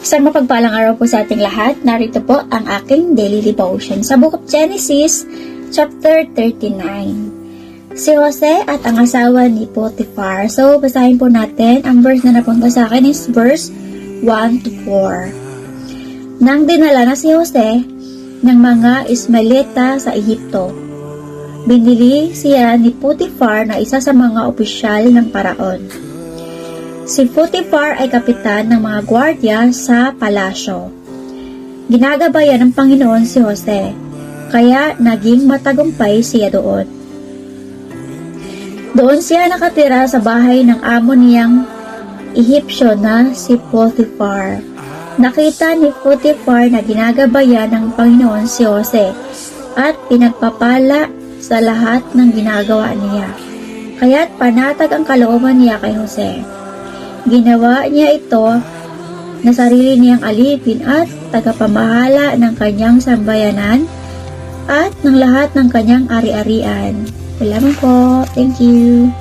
Isang mapagpalang araw po sa ating lahat. Narito po ang aking daily devotion sa Book of Genesis, chapter 39. Si Jose at ang asawa ni Potiphar. So, basahin po natin. Ang verse na napunta sa akin is verse 1 to 4. Nang dinala na si Jose ng mga Ismaelita sa Ehipto, binili siya ni Potiphar na isa sa mga opisyal ng paraon. Si Potiphar ay kapitan ng mga gwardya sa palasyo. Ginagabayan ng Panginoon si Jose, kaya naging matagumpay siya doon. Doon siya nakatira sa bahay ng amo niyang Ehipsyo na si Potiphar. Nakita ni Potiphar na ginagabayan ng Panginoon si Jose at pinagpapala sa lahat ng ginagawa niya. Kaya't panatag ang kalooban niya kay Jose. Ginawa niya ito na sarili niyang alipin at tagapamahala ng kanyang sambayanan at ng lahat ng kanyang ari-arian. Salamat po. Thank you.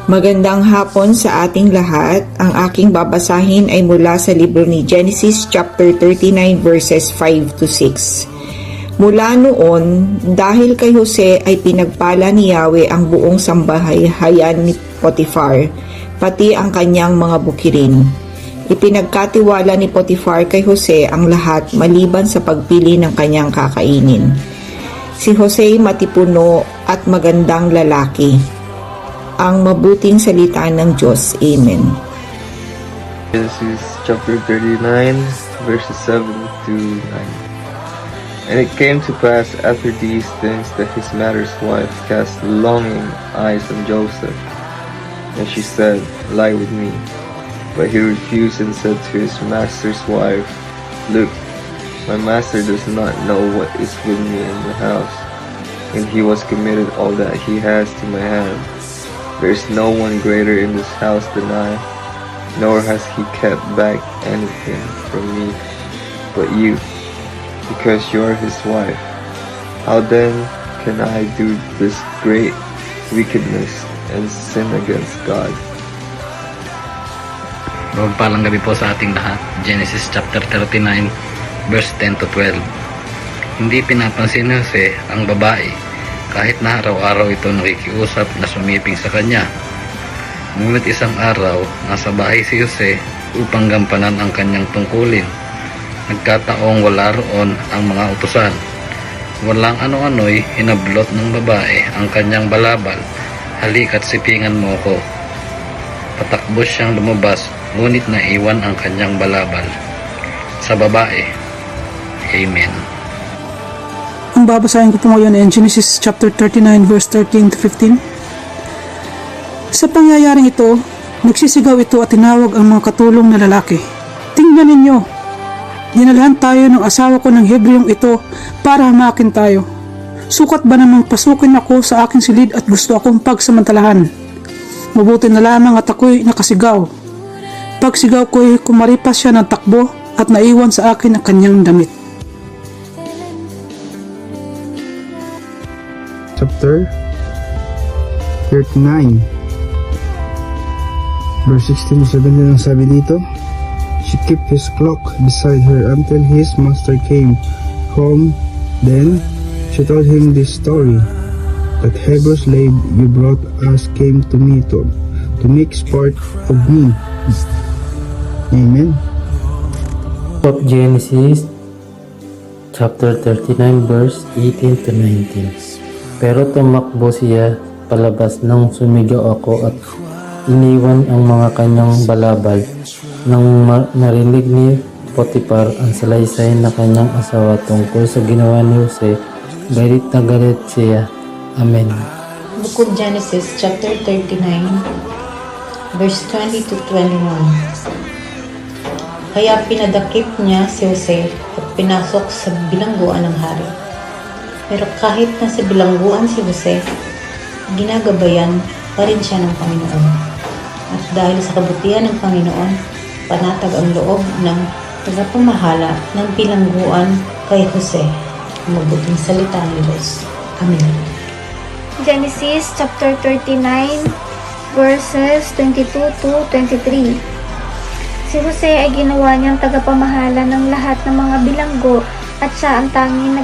Magandang hapon sa ating lahat. Ang aking babasahin ay mula sa libro ni Genesis chapter 39 verses 5 to 6. Mula noon, dahil kay Jose ay pinagpala ni Yahweh ang buong sambahayan ni Potiphar, pati ang kanyang mga bukirin. Ipinagkatiwala ni Potiphar kay Jose ang lahat maliban sa pagpili ng kanyang kakainin. Si Jose matipuno at magandang lalaki. Ang mabuting salita ng Diyos. Amen. Genesis chapter 39 verses 7 to 9. And it came to pass after these things that his mother's wife cast longing eyes on Joseph. And she said, "Lie with me." But he refused and said to his master's wife, "Look, my master does not know what is with me in the house, and he was committed all that he has to my hand. There is no one greater in this house than I, nor has he kept back anything from me but you, because you are his wife. How then can I do this great wickedness and sin against God?" Magpalang gabi po sa ating lahat. Genesis chapter 39 verse 10 to 12. Hindi pinapansin ni Jose ang babae kahit na araw-araw ito nakikiusap na sumiping sa kanya. Ngunit isang araw, nasa bahay si Jose upang gampanan ang kanyang tungkulin. Nagkataong wala roon ang mga utusan. Walang ano-ano'y hinablot ng babae ang kanyang balabal. "Halika't sipingan mo ko." Patakbo siyang lumabas, ngunit naiwan ang kanyang balabal sa babae. Amen. Ang babasahin ko po ngayon ay Genesis chapter 39 verse 13 to 15. Sa pangyayaring ito, nagsisigaw ito at tinawag ang mga katulong na lalaki. "Tingnan ninyo, dinalhan tayo ng asawa ko ng Hebreong ito para hamakin tayo. Sukat ba namang pasukin ako sa aking silid at gusto akong pagsamantalahan? Mabuti na lamang at ako'y nakasigaw. Pagsigaw ko'y kumaripas siya ng takbo at naiwan sa akin ang kanyang damit." Chapter 39 verse 16 to 17 ang sabi dito, "She kept his cloak beside her until his master came home. Then she told him this story. That Hebrew slave you brought us came to me to make sport of me." Amen. Of Genesis chapter 39 verse 18 to 19. Pero tumakbo siya palabas nang sumigaw ako at iniwan ang mga kanyang balabal. Nang narinig ni Potiphar ang salaysay na kanyang asawa tungkol sa ginawa ni Jose, galit na galit siya. Amen. Book of Genesis chapter 39 verse 20 to 21. Kaya pinadakip niya si Jose at pinasok sa bilangguan ng hari. Pero kahit nasa bilangguan si Jose, ginagabayan pa rin siya ng Panginoon. At dahil sa kabutihan ng Panginoon, panatag ang loob ng tagapamahala ng bilangguan kay Jose. Mabuting salita ng Diyos. Amen. Genesis chapter 39 verses 22 to 23. Si Jose ay ginawa niyang tagapamahala ng lahat ng mga bilanggo at siya ang tanging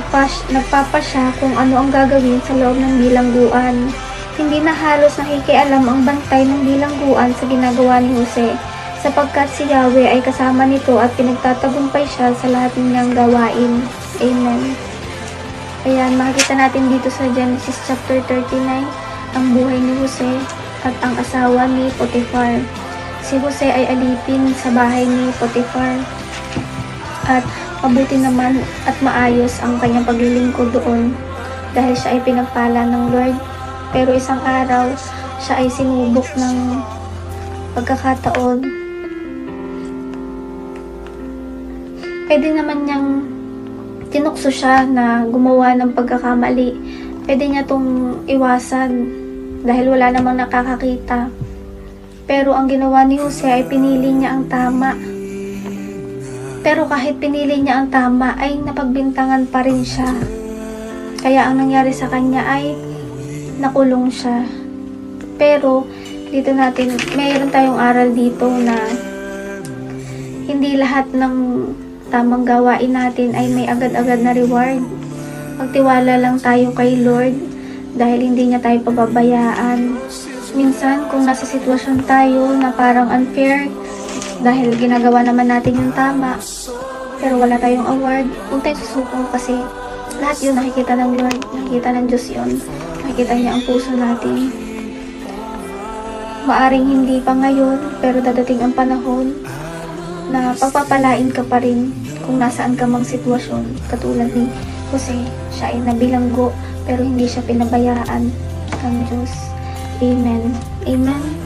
nagpapasya kung ano ang gagawin sa loob ng bilangguan. Hindi na halos nakikialam ang bantay ng bilangguan sa ginagawa ni Jose, sapagkat si Yahweh ay kasama nito at pinagtatagumpay siya sa lahat niyang gawain. Amen. Ayan, makikita natin dito sa Genesis chapter 39 ang buhay ni Jose at ang asawa ni Potiphar. Si Jose ay alipin sa bahay ni Potiphar at mabuti naman at maayos ang kanyang paglilingkod doon dahil siya ay pinagpala ng Lord. Pero isang araw, siya ay sinubok ng pagkakataon. Pwede naman niyang tinukso siya na gumawa ng pagkakamali. Pwede niya itong iwasan dahil wala namang nakakakita. Pero ang ginawa ni Jose ay pinili niya ang tama. Pero kahit pinili niya ang tama ay napagbintangan pa rin siya. Kaya ang nangyari sa kanya ay nakulong siya. Pero dito mayroon tayong aral dito na hindi lahat ng tamang gawain natin ay may agad-agad na reward. Magtiwala lang tayo kay Lord dahil hindi niya tayo pababayaan. Minsan kung nasa sitwasyon tayo na parang unfair dahil ginagawa naman natin yung tama pero wala tayong award, huwag tayo susuko kasi lahat yun nakikita ng Lord, nakikita ng Diyos yun. Nakikita niya ang puso natin. Maaring hindi pa ngayon, pero dadating ang panahon na pagpapalain ka pa rin kung nasaan ka mang sitwasyon. Katulad ni Jose, siya ay nabilanggo, pero hindi siya pinabayaan ng Diyos. Amen. Amen.